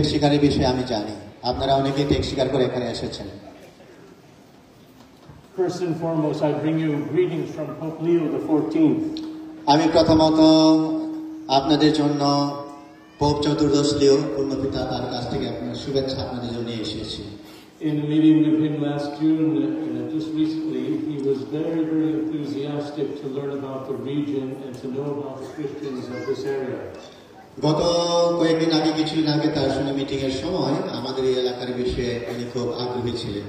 Take শিকারের বিষয়ে আমি জানি আপনারা অনেকেই টেক শিকার করে এখানে এসেছেন First and foremost, I bring you greetings from Pope Leo XIV. আমি প্রথমত আপনাদের জন্য পোপ চতুর্দশ লিও পূর্ণপিতা তার কাছ থেকে আপনার শুভেচ্ছা আপনাদের জন্য এসেছি In a meeting with him last June, just recently, he was very, very enthusiastic to learn about the region and to know about the Christians of this area. গত কয়েকদিন আগে কিছুদিন আগে তার সঙ্গে মিটিং এর সময় আমাদের এই এলাকার বিষয়ে উনি খুব আগ্রহী ছিলেন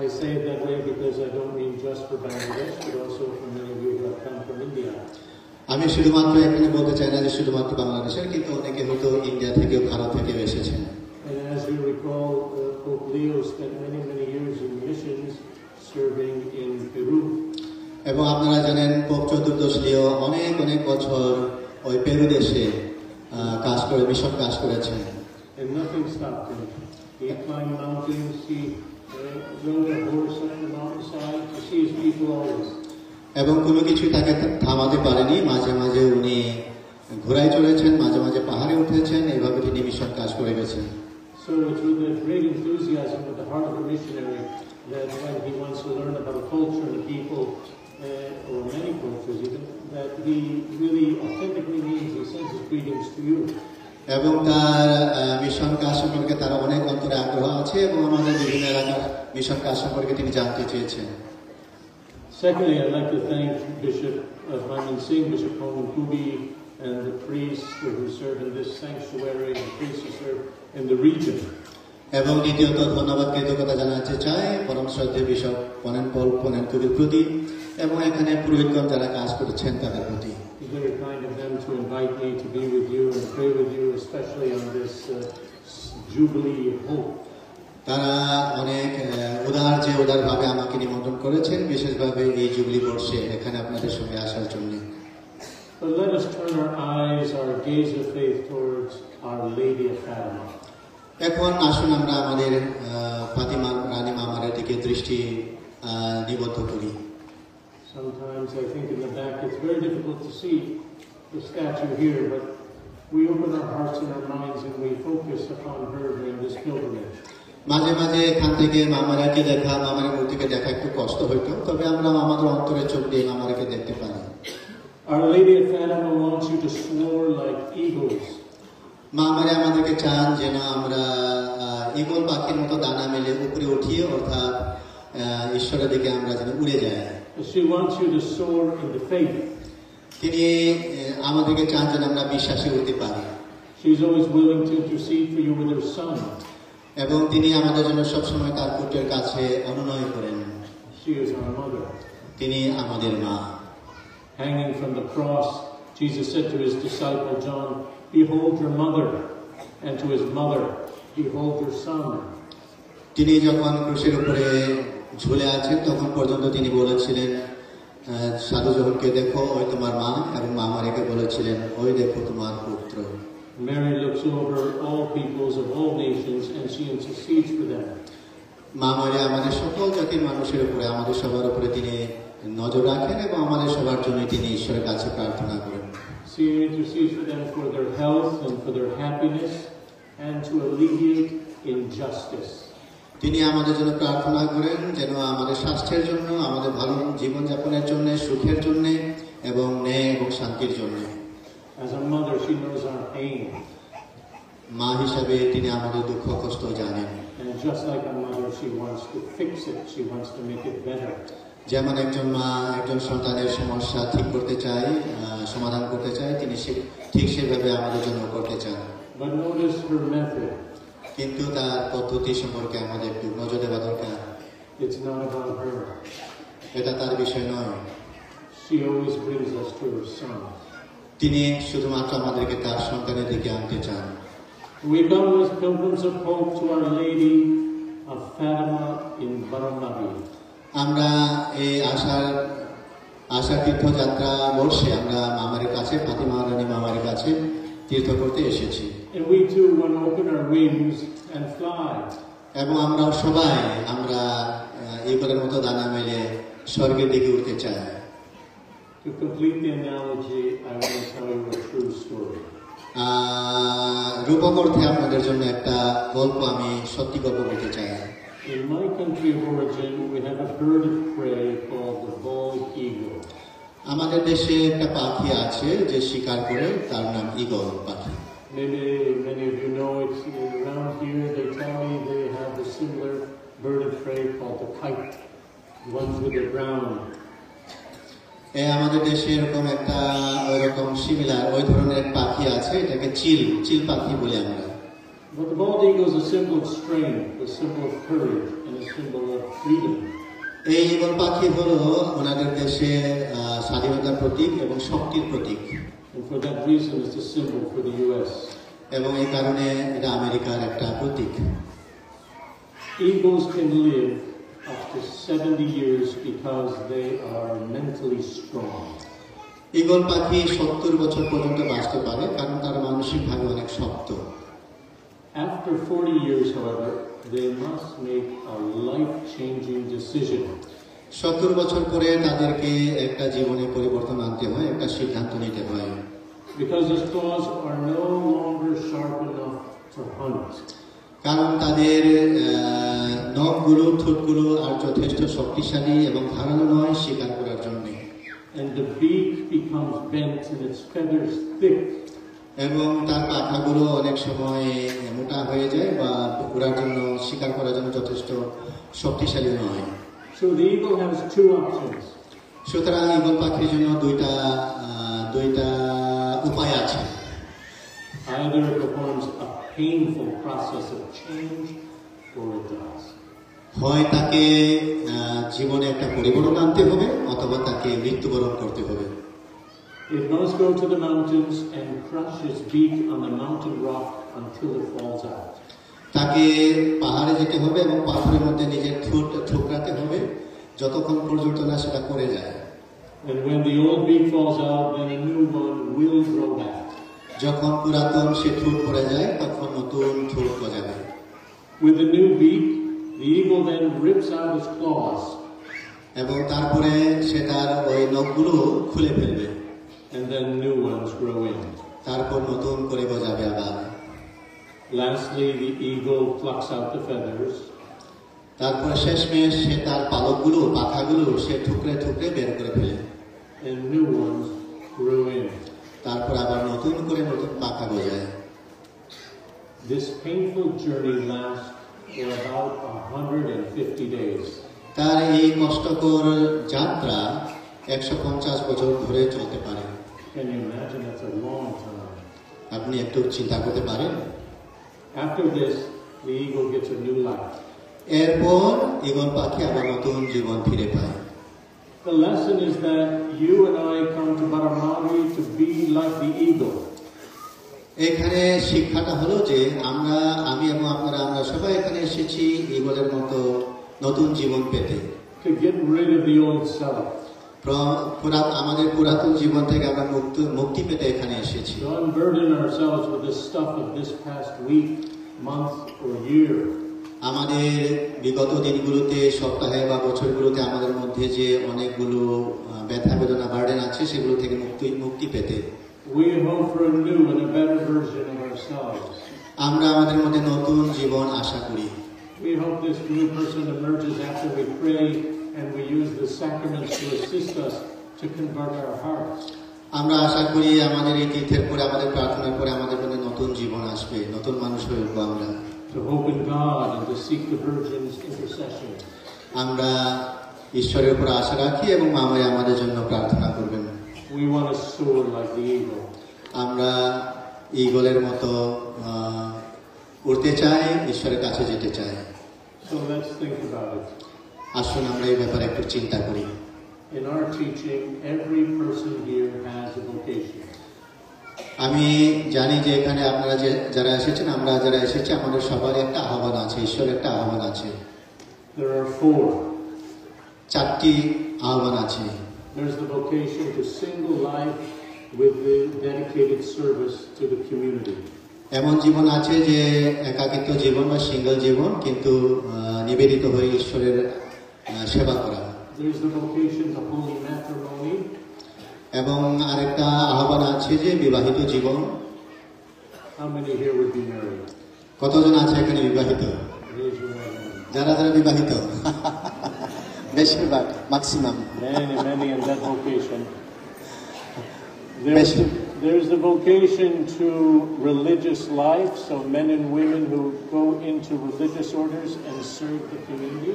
I say it that way because I don't mean just for Bangladesh, but also for many of you who have come from India. আমি শুধুমাত্র এখানে বলতে চাই না যে শুধুমাত্র বাংলাদেশের কিন্তু অনেকে হয়তো ইন্ডিয়া থেকে ভারত থেকে এসেছেন And as you recall, Pope Leo spent many, many years in missions serving in Peru. এবং আপনারা জানেন পোপ চতুর্দশ লিও অনেক অনেক বছর ওই পেরু দেশে কাজ করে মিশন কাজ করেছেন And nothing stopped him. He climbed mountains, he rode a horse up the mountainside to see his people always. এবং কোনো কিছু তাকে থামাতে পারেনি মাঝে মাঝে উনি ঘোড়ায় চড়েছেন মাঝে মাঝে পাহাড়ে উঠেছেন এইভাবে তিনি মিশন কাজ করে গেছেন So it's with a great enthusiasm at the heart of a missionary that when he wants to learn about a culture and a people, or many cultures even, that he really authentically means he sends his greetings to you. এবং তার mission কাজ সম্পর্কে তার অনেক অন্তরে আগ্রহ আছে এবং আমাদের বিভিন্ন এলাকার মিশন কাজ সম্পর্কে তিনি জানতে চেয়েছেন Secondly, I'd like to thank Bishop Manman Singh, Bishop Pawan Kubi, and the priests who serve in this sanctuary, and the priests who serve in the region. এবং দ্বিতীয়ত ধন্যবাদ কৃতজ্ঞতা জানাতে চাই পরম শ্রদ্ধেয় বিশপ পনেন কুবির প্রতি এবং এখানে পুরোহিতগণ যারা কাজ করেছেন তাদের প্রতি It's very kind of them to invite me to be with you and pray with you, especially on this Jubilee of Hope. তারা অনেক উদারভাবে আমাকে নিমন্ত্রণ করেছেন বিশেষভাবে এই জুবলি বর্ষে এখানে আপনাদের সঙ্গে আসার জন্য But let us turn our eyes, our gaze of faith towards Our Lady of Fatima. এখন আসুন আমরা আমাদের ফাতিমা রানী মামার দিকে দৃষ্টি নিবদ্ধ করি Sometimes I think in the back it's very difficult to see the statue here, but we open our hearts and our minds and we focus upon her during this pilgrimage. মাঝে মাঝে এখান থেকে মামারাকে দেখা মামার মূর্তিকে দেখা একটু কষ্ট হইতো তবে আমরা আমাদের অন্তরে চোখ দিয়ে মামারাকে দেখতে পারি Our Lady of Fatima wants you to soar like eagles. মামারে আমাদেরকে চান যেন আমরা ঈগল পাখির মতো দানা মেলে উপরে উঠিয়ে অর্থাৎ ঈশ্বরের দিকে আমরা যেন উড়ে যাই She wants you to soar in the faith. তিনি আমাদেরকে চান যেন আমরা বিশ্বাসে উঠতে পারি She's always willing to intercede for you with her son. এবং তিনি আমাদের জন্য সবসময় তার পুত্রের কাছে অনুনয় করেন She is our mother. তিনি আমাদের মা Hanging from the cross, Jesus said to his disciple John, "Behold your mother," and to his mother, "Behold your son." তিনি যখন ক্রুশের উপরে ঝুলে আছেন তখন পর্যন্ত তিনি বলেছিলেন সাধু জনকে দেখো ওই তোমার মা এবং মা মারিকে বলেছিলেন ওই দেখো তোমার পুত্র Mary looks over all peoples of all nations and she intercedes for them. মা মারিয়া আমাদের সকল জাতির মানুষের উপরে আমাদের সবার উপরে তিনি নজর রাখেন এবং আমাদের সবার জন্য তিনি ঈশ্বরের কাছে প্রার্থনা করেন She intercedes for them for their health and for their happiness and to alleviate injustice. তিনি আমাদের জন্য প্রার্থনা করেন যেন আমাদের স্বাস্থ্যের জন্য আমাদের ভালো জীবনযাপনের জন্য সুখের জন্য এবং ন্যায় এবং শান্তির জন্য As a mother, she knows our pain. মা হিসাবে তিনি আমাদের দুঃখ কষ্ট জানেন And just like a mother, she wants to fix it. She wants to make it better. যেমন একজন মা একজন সন্তানের সমস্যা ঠিক করতে চায় সমাধান করতে চায় তিনি ঠিক সেভাবে আমাদের জন্য করতে চান But notice her method. কিন্তু তার পদ্ধতি সম্পর্কে আমাদের একটু নজর দেওয়া দরকার It's not about her. এটা তার বিষয় নয় She always brings us to her son. তিনি শুধুমাত্র আমাদেরকে তার সন্তানের দিকে আনতে চান We come as pilgrims of hope to Our Lady of Fatima in Varanasi. আমরা এই আশার তীর্থযাত্রা বর্ষে আমরা মামার কাছে ফাতিমা রানী মামার কাছে তীর্থ করতে এসেছি And we too want to open our wings and fly. এবং আমরা সবাই আমরা ঈগলের মতো দানা মেলে স্বর্গের দিকে উঠতে চাই To complete the analogy, I want to tell you a true story. রূপক অর্থে আপনাদের জন্য একটা গল্প আমি সত্যি গল্প বলতে চাই। In my country of origin, we have a bird of prey called the bald eagle. আমাদের দেশে একটা পাখি আছে যে শিকার করে, তার নাম ঈগল পাখি। Maybe many of you know it. Around here, they tell me they have a similar bird of prey called the kite, the ones with the brown. আমাদের দেশে এরকম একটা ওইরকম সিমিলার ওই ধরনের এক পাখি আছে, এটাকে চিল পাখি বলি আমরা। But the bald eagle is a symbol of strength, a symbol of courage, and a symbol of freedom. এই ঈগল পাখি হলো ওনাদের দেশে স্বাধীনতার প্রতীক এবং শক্তির প্রতীক। And for that reason, it's a symbol for the U.S. এবং এই কারণে এটা আমেরিকার একটা প্রতীক। Eagles can live up to 70 years because they are mentally strong. Eagle পাখি 70 বছর পর্যন্ত বাঁচতে পারে কারণ তারা মানসিকভাবে অনেক শক্ত। After 40 years, however, they must make a life-changing decision. 70 বছর পরে তাদেরকে একটা জীবনে পরিবর্তন আনতে হয়, একটা সিদ্ধান্ত নিতে হয়। Because his claws are no longer sharp enough to hunt. কারণ তাদের নখগুলো, ঠোঁটগুলো আর যথেষ্ট শক্তিশালী এবং ধারালো নয় শিকার করার জন্য। And the beak becomes bent and its feathers thick. এবং তার পাখাগুলো অনেক সময় মোটা হয়ে যায় বা ওড়ার জন্য, শিকার করার জন্য যথেষ্ট শক্তিশালী নয়। So the eagle has two options. সুতরাং ঈগল পাখির জন্য দুইটা উপায় আছে। Either it performs a painful process of change, or it does. হয় তাকে জীবনে একটা পরিবর্তন আনতে হবে অথবা তাকে মৃত্যুবরণ করতে হবে। It must go to the mountains and crush its beak on the mountain rock until it falls out. তাকে পাহাড়ে যেতে হবে এবং পাথরের মধ্যে নিজের ঠোঁট ঠুকরাতে হবে যতক্ষণ পর্যন্ত না সেটা পড়ে যায়। And when the old beak falls out, then a new one will grow back. যখন পুরাতন সে ঠোঁট পড়ে যায় তখন নতুন ঠোঁট গজাবে। With the new beak, the eagle then rips out its claws. এবং তারপরে সে তার ওই নখগুলো খুলে ফেলবে। And then new ones grow in. তারপর নতুন করে গজাবে আবার। Lastly, the eagle plucks out the feathers. তারপরে শেষমেশ সে তার পালকগুলো, পাখাগুলো সে ঠুকরে বের করে ফেলে। And new ones grew in. তারপর আবার নতুন করে নতুন পাখা গজায়। This painful journey lasts for about 150 days. তার এই কষ্টকর যাত্রা 150 বছর ধরে চলতে পারে। Can you imagine? That's a long time. আপনি একটু চিন্তা করতে পারেন। After this, the eagle gets a new life. এরপর ঈগল পাখি আবার নতুন জীবন ফিরে পায়। The lesson is that you and I come to Baramari to be like the eagle. এখানে শিক্ষাটা হলো যে আমি এবং আপনারা সবাই এখানে এসেছি ঈগলের মতো নতুন জীবন পেতে। To get rid of the old self. আমাদের পুরাতন জীবন থেকে আমরা মুক্তি পেতে এখানে এসেছি। To unburden ourselves with the stuff of this past week, month, or year. আমাদের বিগত দিনগুলোতে, সপ্তাহে বা বছরগুলোতে আমাদের মধ্যে যে অনেকগুলো ব্যথা বেদনা বার্ডেন আছে সেগুলো থেকে মুক্তি পেতে। We hope for a new and a better version of ourselves. আমরা আমাদের মধ্যে নতুন জীবন আশা করি। We hope this new person emerges after we pray and we use the sacraments to assist us to convert our hearts. আমরা আশা করি আমাদের এই তীর্থের পরে, আমাদের প্রার্থনার পরে আমাদের মধ্যে নতুন জীবন আসবে, নতুন মানুষ হয়ে উঠবো আমরা। To hope in God and to seek the Virgin's intercession. আমরা ঈশ্বরের উপর আশা রাখি এবং মা মায়া আমাদের জন্য প্রার্থনা করবেন। We want to soar like the eagle. আমরা ঈগলের মতো উড়তে চাই, ঈশ্বরের কাছে যেতে চাই। So let's think about it. আসুন আমরা এই ব্যাপারে একটু চিন্তা করি। In our teaching, every person here has a vocation. আমি জানি যে এখানে আপনারা যারা এসেছেন, আমরা যারা এসেছি, আমাদের সবার একটা আহ্বান আছে, ঈশ্বরের একটা আহ্বান আছে। There are four. 4টি আহ্বান আছে। There's the vocation to single life with the dedicated service to the community. এমন জীবন আছে যে একাকিত্ব জীবন বা সিঙ্গল জীবন, কিন্তু নিবেদিত হয়ে ঈশ্বরের সেবা করা। There's the vocation to holy matrimony. এবং আরেকটা আহ্বান আছে যে বিবাহিত জীবন। How many here would be married? কতজন আছে এখানে বিবাহিত? Raise your hand. যারা যারা বিবাহিত বেশিরভাগ maximum Many in that vocation. Best. There's the vocation to religious life, so men and women who go into religious orders and serve the community.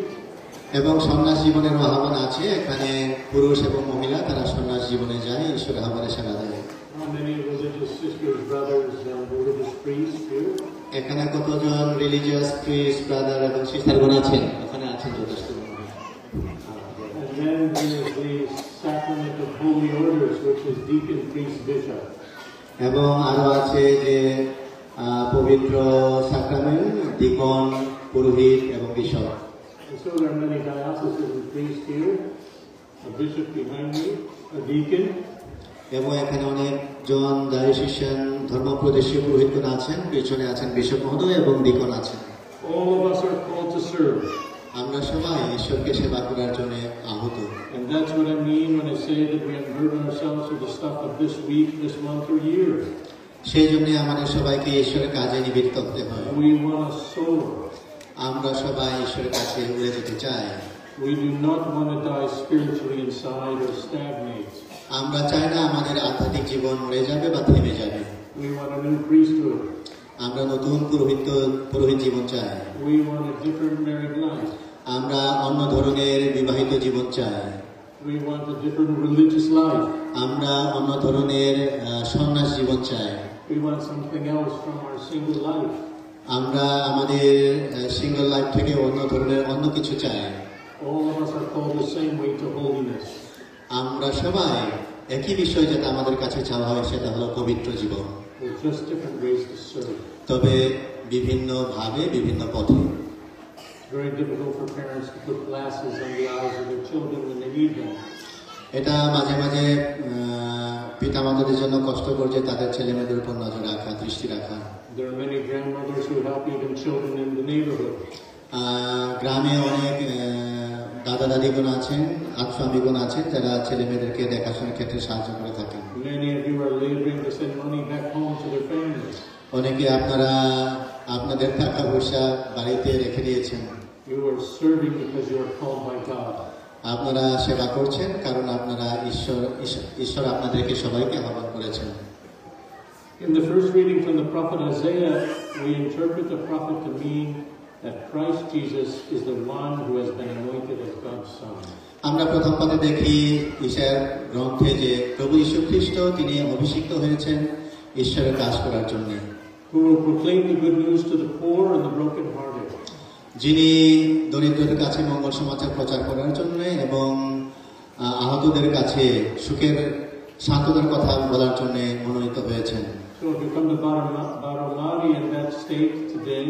এবং সন্ন্যাস জীবনের আহ্বান আছে এখানে পুরুষ এবং মহিলা তারা সন্ন্যাস জীবনে যায় ঈশ্বরের আহ্বানে সাড়া দেয় How many religious sisters, brothers, and religious priests here? এখানে কতজন রিলিজিয়াস প্রিস্ট ব্রাদার এবং সিস্টারগণ আছেন ওখানে আছেন যথেষ্ট And then there's the sacrament of holy orders, which is deacon, priest, bishop. এবং আরো আছে যে পবিত্র সাক্রামেন্ট ডিকন পুরোহিত এবং bishop And so there are many diocesan priests here, a bishop behind me, a deacon, এবং এখানে অনেকজন ডায়োসিশিয়ান ধর্মপ্রদেশীয় পুরোহিতগণ আছেন পিছনে আছেন বিশপ মহোদয় এবং ডিকন আছেন all of us are called to serve. আমরা সবাই ঈশ্বরকে সেবা করার জন্য আহত And that's what I mean when I say that we unburden ourselves with the stuff of this week, this month, or year. সেই জন্য আমাদের সবাইকে ঈশ্বরের কাজে নিবেদিত হতে হয় We want to soar. আমরা সবাই ঈশ্বরের কাছে উড়ে যেতে চাই We do not want to die spiritually inside or stagnate. আমরা চাই না আমাদের আধ্যাত্মিক জীবন মরে যাবে বা থেমে যাবে We want a new priesthood. আমরা নতুন পুরোহিত জীবন চাই We want a different married life. আমরা অন্য ধরনের বিবাহিত জীবন চাই We want a different religious life. আমরা অন্য ধরনের সন্ন্যাস জীবন চাই We want something else from our single life. আমরা আমাদের সিঙ্গল লাইফ থেকে অন্য ধরনের অন্য কিছু চাই All of us are called the same way to holiness. আমরা সবাই একই বিষয় যেটা আমাদের কাছে চাওয়া হয় সেটা হলো পবিত্র জীবন With just different ways to serve. তবে বিভিন্ন ভাবে বিভিন্ন পথে It's very difficult for parents to put glasses on the eyes of their children when they need them. এটা মাঝে মাঝে পিতামাতাদের জন্য কষ্টকর যে তাদের ছেলে মেয়েদের উপর নজর রাখা দৃষ্টি রাখা There are many grandmothers who help even children in the neighborhood. গ্রামে অনেক দাদা দাদিগণ আছেন আত্মস্বামীগণ আছেন যারা ছেলে মেয়েদেরকে দেখাশোনার ক্ষেত্রে সাহায্য করে থাকেন Many of you are laboring to send money back home to their families. অনেকে আপনারা আপনাদের টাকা পয়সা বাড়িতে রেখে দিয়েছেন You are serving because you are called by God. আপনারা সেবা করছেন কারণ আপনারা ঈশ্বর আপনাদেরকে সবাইকে আহ্বান করেছেন In the first reading from the prophet Isaiah, we interpret the prophet to mean that Christ Jesus is the one who has been anointed as God's Son. আমরা প্রথম পদে দেখি ঈশার গ্রন্থে যে প্রভু যীশু খ্রিস্ট তিনি অভিষিক্ত হয়েছেন ঈশ্বরের কাজ করার জন্য Who will proclaim the good news to the poor and the brokenhearted. যিনি দরিদ্রদের কাছে মঙ্গল সমাচার প্রচার করার জন্য এবং আহতদের কাছে সুখের সান্ত্বনার কথা বলার জন্য মনোনীত হয়েছেন So if you come to Baramati in that state today,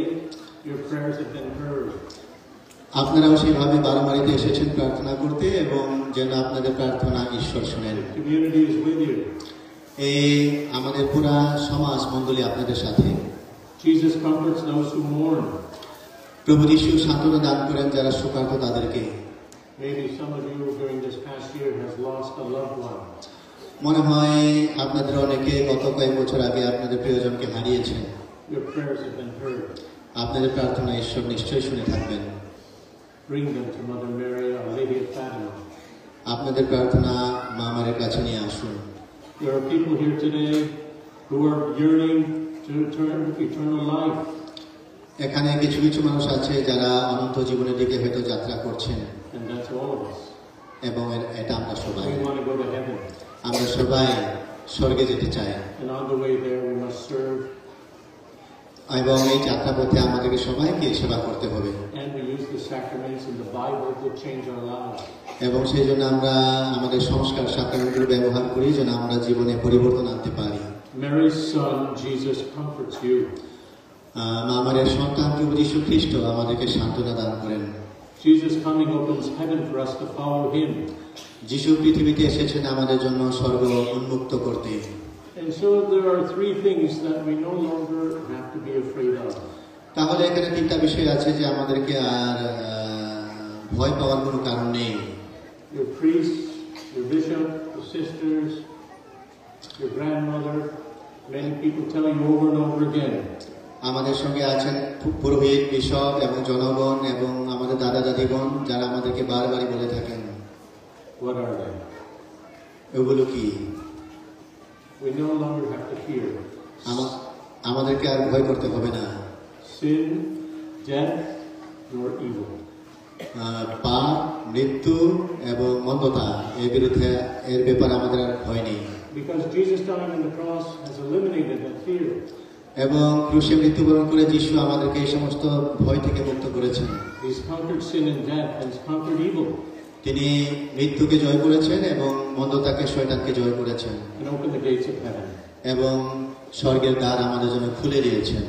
your prayers have been heard. আপনারাও সেইভাবে বারোমারিতে এসেছেন প্রার্থনা করতে এবং যেন আপনাদের প্রার্থনা ঈশ্বর শুনেন The community is with you. এই আমাদের পুরা সমাজ মণ্ডলী আপনাদের সাথে Jesus comforts those who mourn. প্রভু যীশু সান্ত্বনা দান করেন যারা শোকার্ত তাদেরকে Maybe some of you during this past year has lost a loved one. মনে হয় আপনাদের অনেকে গত কয়েক বছর আগে আপনাদের প্রিয়জনকে হারিয়েছেন Your prayers have been heard. আপনাদের প্রার্থনা ঈশ্বর নিশ্চয়ই শুনে থাকবেন Bring them to Mother Mary, Our Lady of Fatima. আপনাদের প্রার্থনা মা মায়ের কাছে নিয়ে আসুন There are people here today who are yearning to return to eternal life. এখানে কিছু কিছু মানুষ আছে যারা অনন্ত জীবনের দিকে হয়তো যাত্রা করছেন And that's all of us. এবং এটা আমরা সবাই We want to go to heaven. আমরা সবাই স্বর্গে যেতে চাই And on the way there, we must serve. এবং এই যাত্রা পথে আমাদেরকে সবাইকে সেবা করতে হবে And we use the sacraments in the Bible to change our lives. এবং সেই জন্য আমরা আমাদের সংস্কার সাক্রামেন্টগুলো ব্যবহার করি যেন আমরা জীবনে পরিবর্তন আনতে পারি Mary's son, Jesus, comforts you. মা মায়ের সন্তান প্রভু যীশু খ্রিস্ট আমাদেরকে সান্ত্বনা দান করেন Jesus coming opens heaven for us to follow him. যিশু পৃথিবীতে এসেছেন আমাদের জন্য স্বর্গ উন্মুক্ত করতে And so there are three things that we no longer have to be afraid of. তাহলে এখানে তিনটা বিষয় আছে যে আমাদেরকে আর ভয় পাওয়ার কোনো কারণ নেই Your priest, your bishop, the sisters, your grandmother, Many people tell you over and over again. আমাদের সঙ্গে আছেন পুরোহিত, বিশপ এবং জনগণ এবং আমাদের দাদা দাদিগণ, যারা আমাদেরকে বারবারই বলে থাকেন। What are they? এগুলো কি? We no longer have to fear আমাদেরকে আর ভয় করতে হবে না। sin, death, nor evil. পাপ, মৃত্যু এবং মন্দতা এর ব্যাপারে আমাদের আর ভয় নেই। Because Jesus dying on the cross has eliminated that fear. এবং ক্রুশে মৃত্যুবরণ করে যিশু আমাদেরকে এই সমস্ত ভয় থেকে মুক্ত করেছেন। He's conquered sin and death and he's conquered evil. তিনি মৃত্যুকে জয় করেছেন এবং মন্দতাকে, শয়তানকে জয় করেছেন। And opened the gates of heaven. এবং স্বর্গের দ্বার আমাদের জন্য খুলে দিয়েছেন।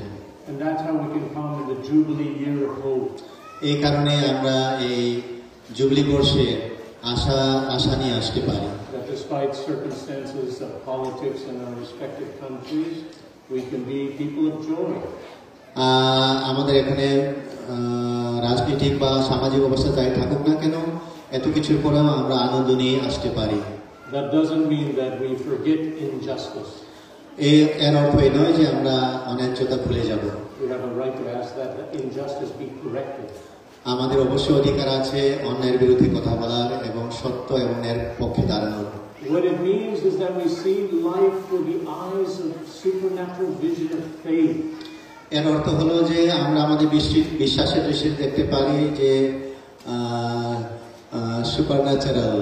And that's how we can come in the Jubilee year of hope. এই কারণে আমরা এই জুবলি বর্ষে আশা নিয়ে আসতে পারি। That despite circumstances of politics in our respective countries, we can be people of joy. আমাদের এখানে রাজনৈতিক বা সামাজিক অবস্থা যাই থাকুক না কেন, এত কিছুর পরেও আমরা আনন্দ নিয়ে আসতে পারি। That doesn't mean that we forget injustice. এর অর্থ এই নয় যে আমরা অন্যায্যতা ভুলে যাব। We have a right to ask that injustice be corrected. আমাদের অবশ্যই অধিকার আছে অন্যায়ের বিরুদ্ধে কথা বলার এবং সত্য এবং ন্যায়ের পক্ষে দাঁড়ানোর। What it means is that we see life through the eyes of supernatural vision of faith. এর অর্থ হলো যে আমরা আমাদের বিশ্বাসের দৃষ্টিতে দেখতে পারি যে সুপারন্যাচারাল,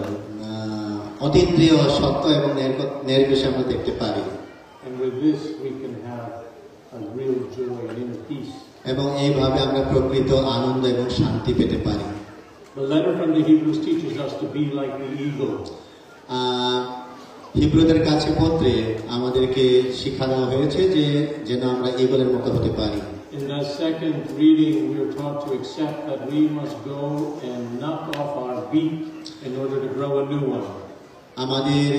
অতীন্দ্রিয় সত্য এবং ন্যায়ের বিষয়ে আমরা দেখতে পারি। And with this we can have a real joy and inner peace. এবং এইভাবে আমরা প্রকৃত আনন্দ এবং শান্তি পেতে পারি। The letter from the Hebrews teaches us to be like the eagle. হিব্রুদের কাছে পত্রে আমাদেরকে শিক্ষা দেওয়া হয়েছে যে যেন আমরা ঈগলের মতো হতে পারি। In the second reading, we are taught to accept that we must go and knock off our beak in order to grow a new one. আমাদের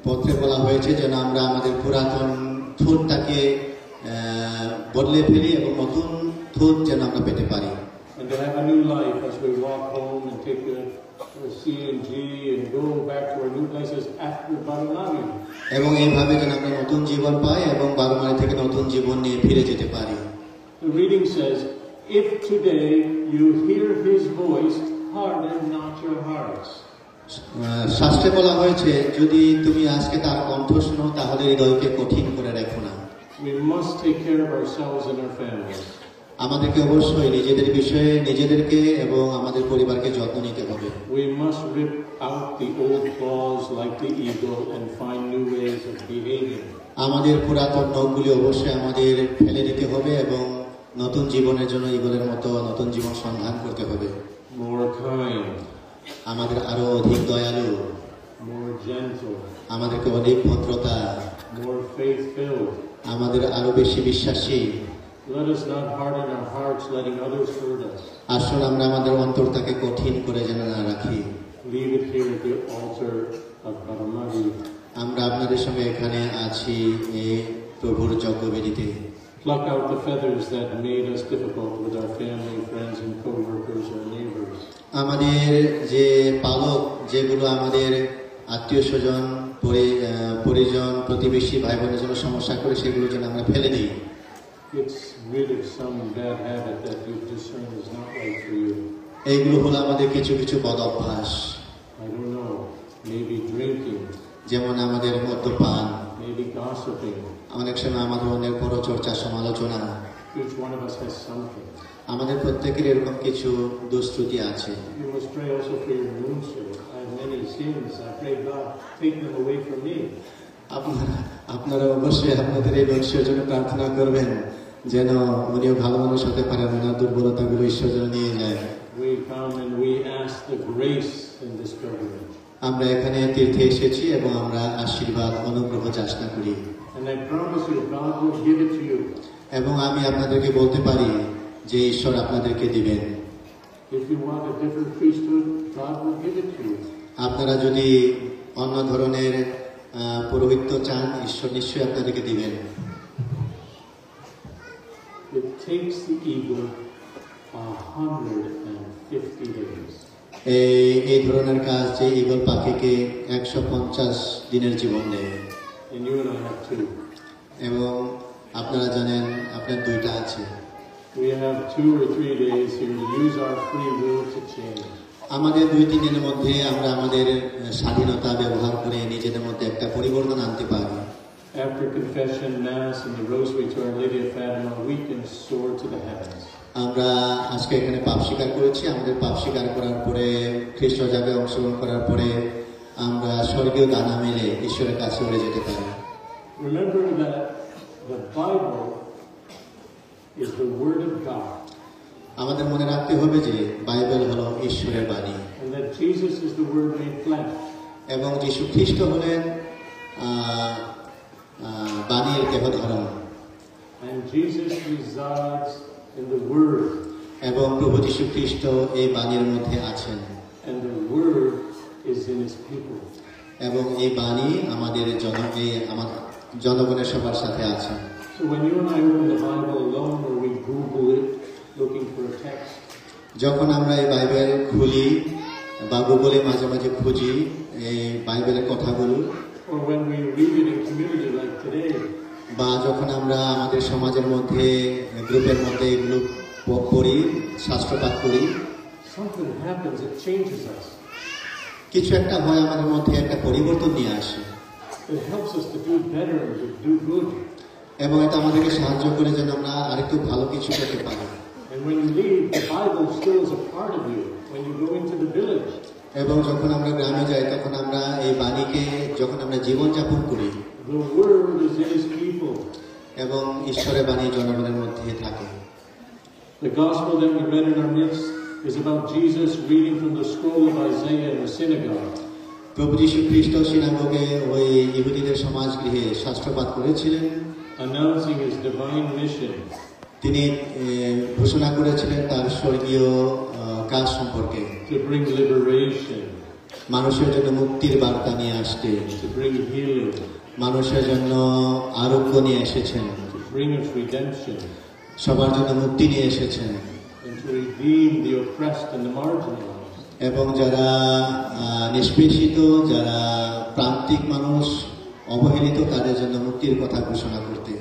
পত্রে বলা হয়েছে যেন আমরা আমাদের পুরাতন ঠোঁটটাকে বদলে ফেলি এবং নতুন ঠোঁট যেন আমরা পেতে পারি। And to have a new life as we walk home and take a CNG and go back to our new places after Baranami. এবং এইভাবে যেন আমরা নতুন জীবন পাই এবং বারোমারি থেকে নতুন জীবন নিয়ে ফিরে যেতে পারি। The reading says, "If today you hear His voice, harden not your hearts." শাস্ত্রে বলা হয়েছে যদি তুমি আজকে তার কণ্ঠ শোনো তাহলে হৃদয়কে কঠিন করে রেখো না। We must take care of ourselves and our families. আমাদেরকে অবশ্যই নিজেদের বিষয়ে নিজেদেরকে এবং আমাদের পরিবারকে যত্ন নিতে হবে। We must rip out the old claws like the eagle and find new ways of behaving. আমাদের পুরাতন নখগুলি অবশ্যই আমাদের ফেলে দিতে হবে এবং নতুন জীবনের জন্য ঈগলের মতো নতুন জীবন সন্ধান করতে হবে। More kind, আমাদের আরো অধিক দয়ালু, more gentle, আমাদেরকে অধিক ভদ্রতা, more faith-filled. আমাদের আরো বেশি বিশ্বাসী। Let us not harden our hearts, letting others hurt us. আসুন আমরা আমাদের অন্তরটাকে কঠিন করে যেন না রাখি। Leave it here at the altar of Baramagi. আমরা আপনাদের সঙ্গে এখানে আছি এই প্রভুর যজ্ঞবেদীতে। Pluck out the feathers that made us difficult with our family, friends, and co-workers or neighbors. আমাদের যে পালক, যেগুলো আমাদের আত্মীয় স্বজন, পরিজন, প্রতিবেশী, ভাই বোনের জন্য সমস্যা করে, সেগুলো যেন আমরা ফেলে দিই। It's really some bad habit that you discern is not right for you. এইগুলো হলো আমাদের কিছু কিছু বদ অভ্যাস, I don't know, maybe drinking, যেমন আমাদের মদ্যপান, maybe gossiping. অনেক সময় আমাদের অনেক পরচর্চা, সমালোচনা। Each one of us has something. আমাদের প্রত্যেকের এরকম কিছু দুষ্কৃতি আছে। You must pray also for your own soul. I have many sins. I pray God take them away from me. আপনারা অবশ্যই আপনাদের এই বংশের জন্য প্রার্থনা করবেন যেন উনিও ভালো মানুষ হতে পারেন, ওনার দুর্বলতাগুলো ঈশ্বর যেন নিয়ে যায়। We come and we ask the grace in this pilgrimage. আমরা এখানে তীর্থে এসেছি এবং আমরা আশীর্বাদ, অনুগ্রহ যাচনা করি। And I promise you, God will give it to you. এবং আমি আপনাদেরকে বলতে পারি যে ঈশ্বর আপনাদেরকে দিবেন। If you want a different priesthood, God will give it to you. আপনারা যদি অন্য ধরনের পুরোহিত্য চান, ঈশ্বর নিশ্চয়ই আপনাদেরকে দিবেন। It takes the eagle 150 days. এই ধরনের কাজ যে ঈগল পাখিকে 150 দিনের জীবন দেয়। and you and I have two. এবং আপনারা জানেন আপনার দুইটা আছে। We have 2 or 3 days here to use our free will to change. আমাদের 2-3 দিনের মধ্যে আমরা আমাদের স্বাধীনতা ব্যবহার করে নিজেদের মধ্যে একটা পরিবর্তন আনতে পারি। After confession, mass, and the rosary to Our Lady of Fatima, we can soar to the heavens. আমরা আজকে এখানে পাপ স্বীকার করেছি, আমাদের পাপ স্বীকার করার পরে খ্রিস্ট জাগে অংশগ্রহণ করার পরে আমরা স্বর্গীয় ডানা মেলে ঈশ্বরের কাছে উড়ে যেতে পারি। Remember that the Bible is the Word of God. আমাদের মনে রাখতে হবে যে বাইবেল হলো ঈশ্বরের বাণী And that Jesus is the Word made flesh. এবং যীশু খ্রিস্ট হলেন বাণীর দেহধারণ। And Jesus resides in the Word. এবং প্রভু যীশু খ্রিস্ট এই বাণীর মধ্যে আছেন। And the Word is in His people. এবং এই বাণী আমাদের জনগণের সবার সাথে আছে। So when you and I open the Bible alone or we Google it looking for a text, যখন আমরা এই বাইবেল খুলি বা গুগলে মাঝে মাঝে খুঁজি এই বাইবেলের কথাগুলো, or when we read it in community like today, বা যখন আমরা আমাদের সমাজের মধ্যে গ্রুপের মধ্যে এগুলো পড়ি, শাস্ত্রপাঠ করি, something happens, it changes us. কিছু একটা হয় আমাদের মধ্যে, একটা পরিবর্তন নিয়ে আসে It helps us to do better and to do good. এবং এটা আমাদেরকে সাহায্য করে যেন আমরা আরেকটু ভালো কিছু করতে পারি। And when you leave, the Bible still is a part of you. When you go into the village, এবং যখন আমরা গ্রামে যাই তখন আমরা এই বাণীকে যখন আমরা জীবনযাপন করি, the Word is in His people. এবং ঈশ্বরের বাণী জনগণের মধ্যে থাকে। The gospel that we read in our midst is about Jesus reading from the scroll of Isaiah in the synagogue. প্রভু যীশু খ্রিস্ট সিনাগোগে ওই ইহুদিদের সমাজগৃহে শাস্ত্রপাঠ করেছিলেন, announcing His divine mission. তিনি ঘোষণা করেছিলেন তার স্বর্গীয় কাজ সম্পর্কে, To bring liberation, মানুষের জন্য মুক্তির বার্তা নিয়ে আসতে, to bring healing, মানুষের জন্য আরোগ্য নিয়ে এসেছেন, to bring us redemption, সবার জন্য মুক্তি নিয়ে এসেছেন, and to redeem the oppressed and the marginalized. এবং যারা নিষ্পেষিত, যারা প্রান্তিক মানুষ, অবহেলিত, তাদের জন্য মুক্তির কথা ঘোষণা করতে।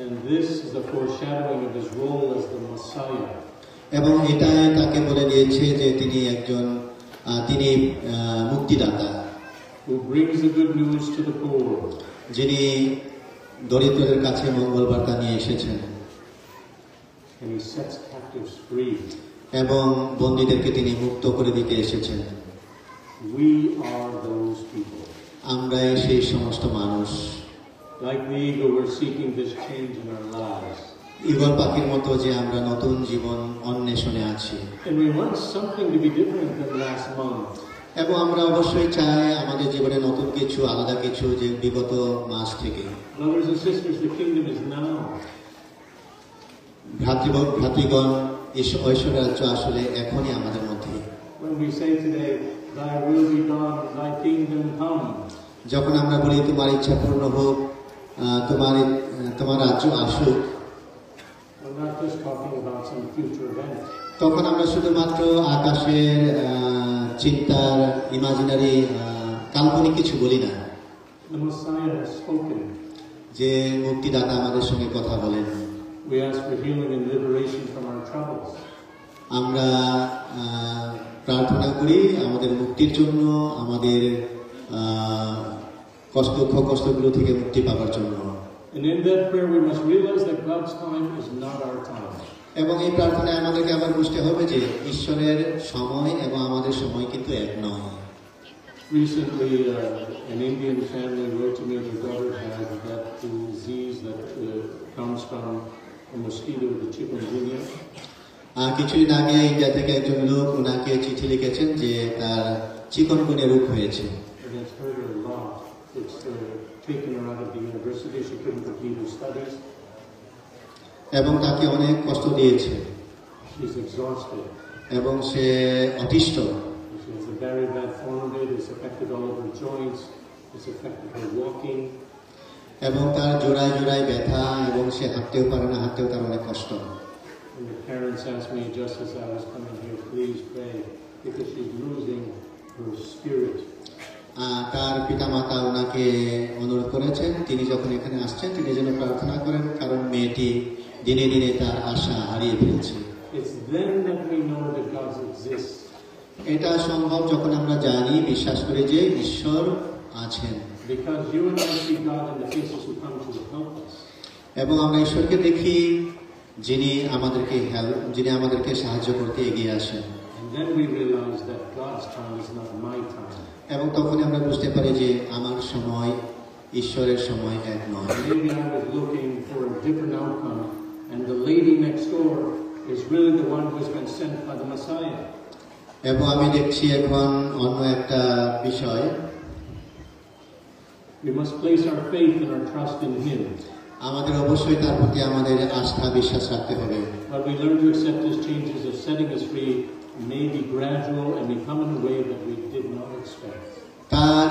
And this is the foreshadowing of His role as the Messiah. এবং এটাই তাকে বলে দিয়েছে যে তিনি একজন তিনি মুক্তিদাতা, Who brings the good news to the poor. যিনি দরিদ্রদের কাছে মঙ্গল বার্তা নিয়ে এসেছেন And He sets captives free. এবং বন্দীদেরকে তিনি মুক্ত করে দিতে এসেছেন। We are those people. আমরাই সেই সমস্ত মানুষ। Like the eagle, we're seeking this change in our lives. Eagle পাখির মতো যে আমরা নতুন জীবন অন্বেষণে আছি, And we want something to be different than last month. এবং আমরা অবশ্যই চাই আমাদের জীবনে নতুন কিছু, আলাদা কিছু, যে বিগত মাস থেকে। Brothers and sisters, the kingdom is now. ভ্রাতৃগণ, Aishwar রাজ্য আসলে এখনই আমাদের মধ্যে। When we say today, Thy will be done, Thy kingdom come, যখন আমরা বলি তোমার ইচ্ছা পূর্ণ হোক, তোমার রাজ্য আসুক, we're not just talking about some future event. তখন আমরা শুধুমাত্র আকাশের চিন্তার ইমাজিনারি কাল্পনিক কিছু বলি না। The Messiah has spoken. যে মুক্তিদাতা আমাদের সঙ্গে কথা বলেন। We ask for healing and liberation from our troubles. আমরা প্রার্থনা করি আমাদের মুক্তির জন্য, আমাদের কষ্টগুলো থেকে মুক্তি পাওয়ার জন্য। And in that prayer we must realize that God's time is not our time. এবং এই প্রার্থনায় আমাদেরকে আবার বুঝতে হবে যে ঈশ্বরের সময় এবং আমাদের সময় কিন্তু এক নয়। Recently, an Indian family wrote to me their daughter had that disease that comes from a mosquito, the chikungunya. কিছুদিন আগে ইন্ডিয়া থেকে একজন লোক ওনাকে চিঠি লিখেছেন যে তার চিকনগুনিয়া রোগ হয়েছে। And it's hurt her a lot. It's taken her out of the university. She couldn't complete her studies. এবং তাকে অনেক কষ্ট দিয়েছে। She's exhausted. এবং সে অতিষ্ঠ। She has a very bad form of it. It's affected all of her joints. It's affected her walking. এবং তার জোড়ায় জোড়ায় ব্যথা, এবং সে হাঁটতেও পারে না, হাঁটতেও তার অনেক কষ্ট। And the parents asked me just as I was coming here, please pray, because she's losing her spirit. তার পিতামাতা ওনাকে অনুরোধ করেছেন তিনি যখন এখানে আসছেন তিনি যেন প্রার্থনা করেন, কারণ মেয়েটি দিনে দিনে তার আশা হারিয়ে ফেলছে। It's then that we know that God exists. এটা সম্ভব যখন আমরা জানি, বিশ্বাস করি যে ঈশ্বর আছেন, Because you and I see God in the faces who come to help us. এবং আমরা ঈশ্বরকে দেখি যিনি আমাদেরকে সাহায্য করতে এগিয়ে আসেন। And then we realize that God's time is not my time. এবং তখন আমরা বুঝতে পারি যে আমার সময় ঈশ্বরের সময় এক নয়। Maybe I was looking for a different outcome, and the lady next door is really the one who has been sent by the Messiah. এবং আমি দেখছি এখন অন্য একটা বিষয়, We must place our faith and our trust in Him. আমাদের অবশ্যই তার প্রতি আমাদের আস্থা বিশ্বাস রাখতে হবে। But we learn to accept His changes of setting us free may be gradual and may come in a way that we did not expect. তার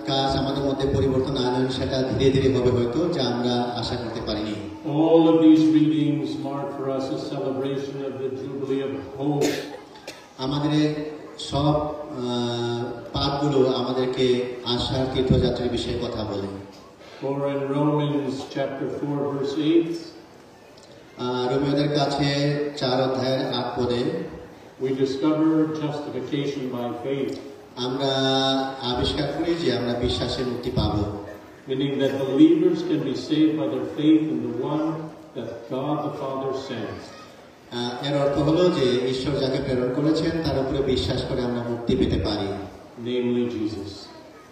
কাজ আমাদের মধ্যে পরিবর্তন আনেন, সেটা ধীরে ধীরে হবে হয়তো, যা আমরা আশা করতে পারিনি। All of these readings mark for us a celebration of the Jubilee of Hope. আমাদের সব পাঠগুলো আমাদেরকে আশার তীর্থযাত্রার বিষয়ে কথা বলে। For in Romans chapter 4 verse 8, রোমীয়দের কাছে 4 অধ্যায়ের 8 পদে we discover justification by faith, আমরা আবিষ্কার করি যে আমরা বিশ্বাসে মুক্তি পাব, meaning that believers can be saved by their faith in the one that God the Father sent. এর অর্থ হলো যে ঈশ্বর যাকে প্রেরণ করেছেন তার উপরে বিশ্বাস করে আমরা মুক্তি পেতে পারি, Namely Jesus.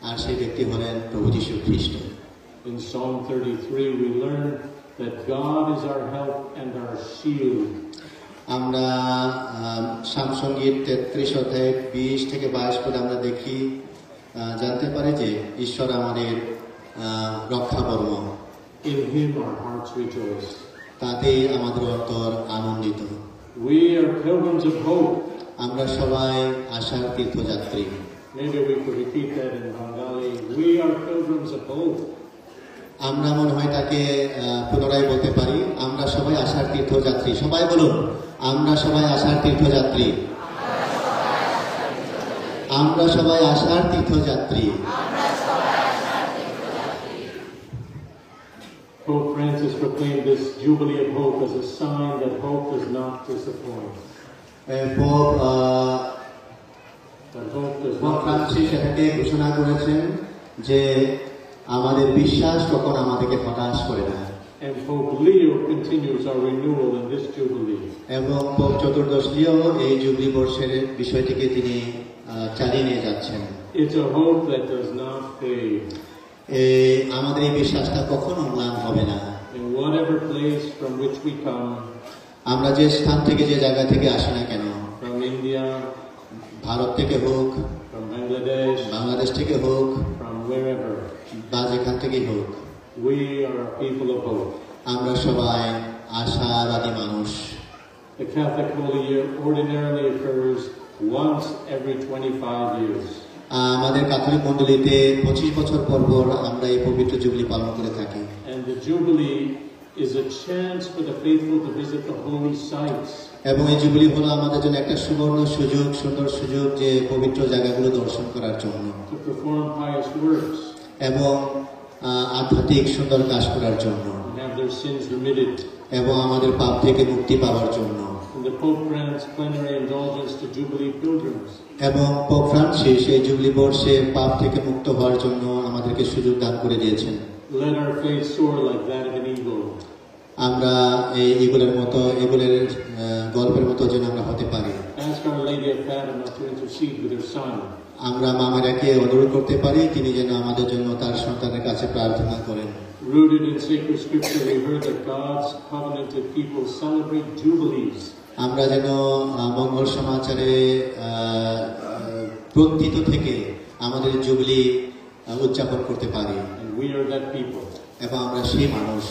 আর সেই ব্যক্তি হলেন প্রভু যীশু খ্রিস্ট। In Psalm 33 we learn that God is our help and our shield. আমরা সামসঙ্গীত 33 অধ্যায় 20 থেকে 22 পদে আমরা দেখি, জানতে পারি যে ঈশ্বর আমাদের রক্ষাবর্ম, In Him our hearts rejoice. তাতেই আমাদের অন্তর আনন্দিত। We are pilgrims of hope. আমরা সবাই আশার তীর্থযাত্রী। Maybe we could repeat that in Bengali. We are pilgrims of hope. আমরা মনে হয় তাকে পুনরায় বলতে পারি, আমরা সবাই আশার তীর্থযাত্রী। সবাই বলুন, আমরা সবাই আশার তীর্থযাত্রী। আমরা সবাই আশার তীর্থযাত্রী। Pope Francis proclaimed this Jubilee of Hope as a sign that hope does not disappoint. Pope That hope does pope not Francis এটাকে ঘোষণা করেছেন যে আমাদের বিশ্বাস কখন আমাদেরকে হতাশ করে না। And Pope Leo continues our renewal in this Jubilee. এবং পোপ চতুর্দশ লিও এই জুবলি বর্ষের বিষয়টিকে তিনি চালিয়ে নিয়ে যাচ্ছেন। It's a hope that does not fade. আমাদের এই বিশ্বাসটা কখনো ম্লান হবে না। In whatever place from which we come, আমরা যে স্থান থেকে যে জায়গা থেকে আসি না কেন, from India, ভারত থেকে হোক, from Bangladesh, বাংলাদেশ থেকে হোক, from wherever, বা যেখান থেকেই হোক, we are a people of hope. আমরা সবাই আশাবাদী মানুষ। The Catholic Holy Year ordinarily occurs once every 25 years. আমাদের ক্যাথলিক মণ্ডলীতে 25 বছর পর পর আমরা এই পবিত্র জুবলি পালন করে থাকি। And the Jubilee is a chance for the faithful to visit the holy sites. এবং এই জুবলি হলো আমাদের জন্য একটা সুবর্ণ সুযোগ, সুন্দর সুযোগ যে পবিত্র জায়গাগুলো দর্শন করার জন্য, To perform pious works এবং আধ্যাত্মিক সুন্দর কাজ করার জন্য, and have their sins remitted. এবং আমাদের পাপ থেকে মুক্তি পাওয়ার জন্য। And the Pope grants plenary indulgence to Jubilee pilgrims. এবং পোপ ফ্রান্সিস এই জুবলি বর্ষে পাপ থেকে মুক্ত হওয়ার জন্য আমাদেরকে সুযোগ দান করে দিয়েছেন। Let our faith soar like that of an eagle. আমরা এই ইগলের গল্পের মতো যেন আমরা হতে পারি। Ask Our Lady of Fatima to intercede with her son. আমরা মা মারিয়াকে অনুরোধ করতে পারি তিনি যেন আমাদের জন্য তার সন্তানের কাছে প্রার্থনা করেন। Rooted in sacred scripture, we heard that God's covenanted people celebrate jubilees. আমরা যেন মঙ্গল সমাচারে প্রত্যিত থেকে আমাদের জুবলি উদযাপন করতে পারি। And we are that people. এবং আমরা সেই মানুষ,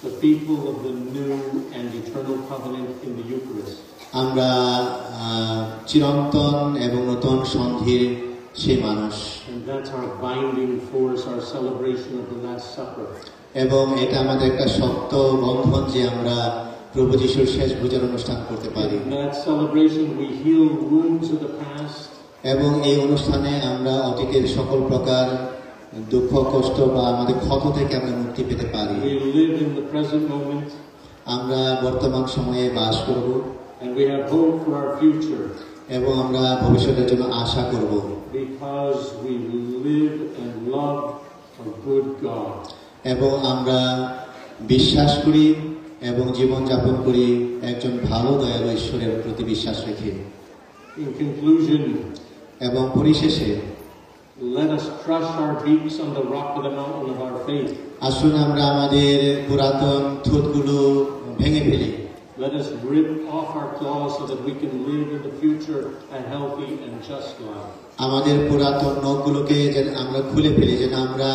The people of the new and eternal covenant in the Eucharist. আমরা চিরন্তন এবং নতুন সন্ধির সেই মানুষ। And that's our binding force, our celebration of the Last Supper. এবং এটা আমাদের একটা শক্ত বন্ধন যে আমরা প্রভু যিশুর শেষ ভোজের অনুষ্ঠান করতে পারি। In that celebration, we heal wounds of the past. এবং এই অনুষ্ঠানে আমরা অতীতের সকল প্রকার দুঃখ কষ্ট বা আমাদের ক্ষত থেকে আমরা মুক্তি পেতে পারি। We live in the present moment, আমরা বর্তমান সময়ে বাস করব and we have hope for our future এবং আমরা ভবিষ্যতের জন্য আশা করব, because we live and love a good God. এবং আমরা বিশ্বাস করি এবং জীবনযাপন করি একজন ভালো দয়ালু ঈশ্বরের প্রতি বিশ্বাস রেখে। In conclusion, এবং পরিশেষে let us crush our beaks on the rock of the mountain of our faith. আসুন আমরা আমাদের পুরাতন থুতগুলো ভেঙে ফেলি। Let us rip off our claws so that we can live in the future a healthy and just life. আমাদের পুরাতন নখগুলোকে যেন আমরা খুলে ফেলি, যেন আমরা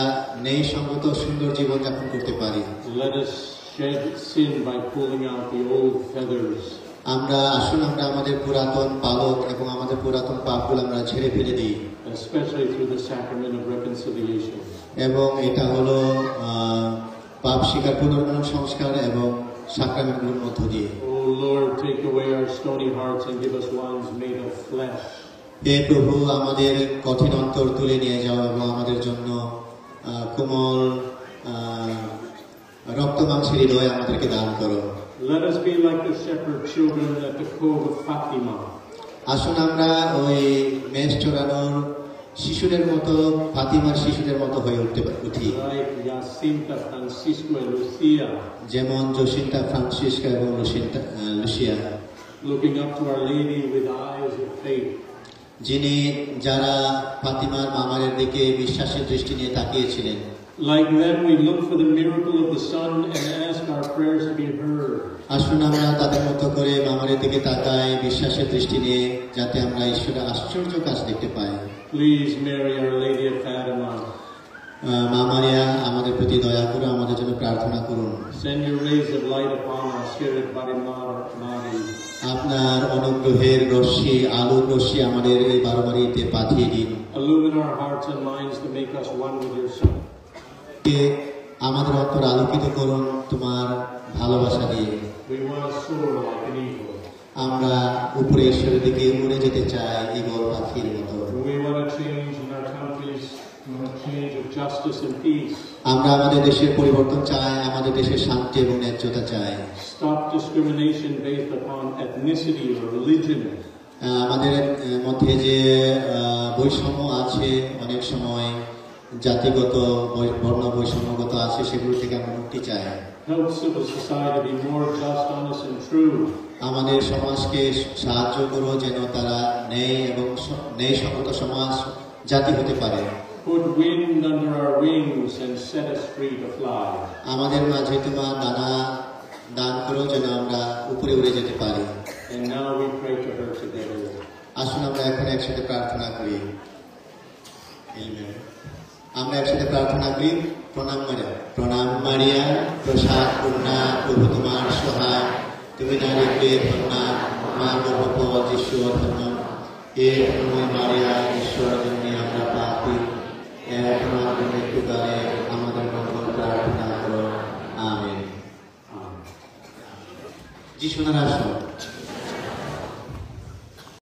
ন্যায়সঙ্গত সুন্দর জীবনযাপন করতে পারি। Let us shed sin by pulling out the old feathers. আসুন আমরা আমাদের পুরাতন পালক এবং আমাদের পুরাতন পাপগুলো আমরা ঝেড়ে ফেলে দিই, Especially through the sacrament of reconciliation. এবং এটা হলো পাপ স্বীকার পুনর্মিলন সংস্কার এবং সাক্রামেন্টগুলোর মধ্য দিয়ে। Oh Lord, take away our stony hearts and give us ones made of flesh. হে প্রভু, আমাদের কঠিন অন্তর তুলে নিয়ে যাও এবং আমাদের জন্য কোমল রক্ত মাংসের হৃদয় আমাদেরকে দান করো। Let us be like the shepherd children at the cove of Fatima. আসুন আমরা ওই মেষ চড়ানোর শিশুদের মতো, ফাতিমার শিশুদের মতো হয়ে উঠি, Like Jacinta, Francisco, and Lucia, যেমন জসিন্তা, ফ্রান্সিসকা এবং Lucia, looking up to Our Lady with eyes of faith. যারা ফাতিমার মামারের দিকে বিশ্বাসের দৃষ্টি নিয়ে তাকিয়েছিলেন। Like them, we look for the miracle of the sun and ask our prayers to be heard. আসুন আমরা তাদের মতো করে মামারের দিকে তাকাই বিশ্বাসের দৃষ্টি নিয়ে, যাতে আমরা ঈশ্বরের আশ্চর্য কাজ দেখতে পাই। Please, Mary, Our Lady of Fatima, মা মারিয়া, আমাদের প্রতি দয়া করে আমাদের জন্য প্রার্থনা করুন। send your rays of light upon us here at Barimari. আপনার অনুগ্রহের রশ্মি, আলোর রশ্মি আমাদের এই বারোবারিতে পাঠিয়ে দিন। Illumine our hearts and minds to make us one with your Son. আমাদের অন্তর আলোকিত করুন তোমার ভালোবাসা দিয়ে। We want to soar like an eagle. আমরা উপরে ঈশ্বরের দিকে উড়ে যেতে চাই ঈগল পাখির মতো। We want to change in our countries, we want a change of justice and peace. আমরা আমাদের দেশের পরিবর্তন চাই, আমাদের দেশের শান্তি এবং ন্যায্যতা চাই। Stop discrimination based upon ethnicity or religion. আমাদের মধ্যে যে বৈষম্য আছে, অনেক সময় জাতিগত বর্ণ বৈষম্যগত আছে, সেগুলো থেকে আমরা মুক্তি চাই। Help civil society be more just, honest, and true. আমাদের সমাজকে সাহায্য করো যেন তারা ন্যায় এবং ন্যায়সঙ্গত সমাজ জাতি হতে পারে। Put wind under our wings and set us free to fly. আমাদের মাঝে তোমার ডানা দান করো যেন আমরা উপরে উড়ে যেতে পারি। And now we pray to her together. আসুন আমরা এখন একসাথে প্রার্থনা করি। আমরা একসাথে প্রার্থনা করি। প্রণাম মারিয়া, প্রসাদ পূর্ণা, প্রভু তোমার সহায়, তুমি নারীকে ধন্যা, মা গর্ভপদ যিশু ধন্য। এ প্রণয় মারিয়া, ঈশ্বর জন্যে আমরা পাপী, এখন আমাদের মৃত্যুকালে আমাদের মঙ্গল প্রার্থনা করো। আমেন। যিশু নারায়ণ।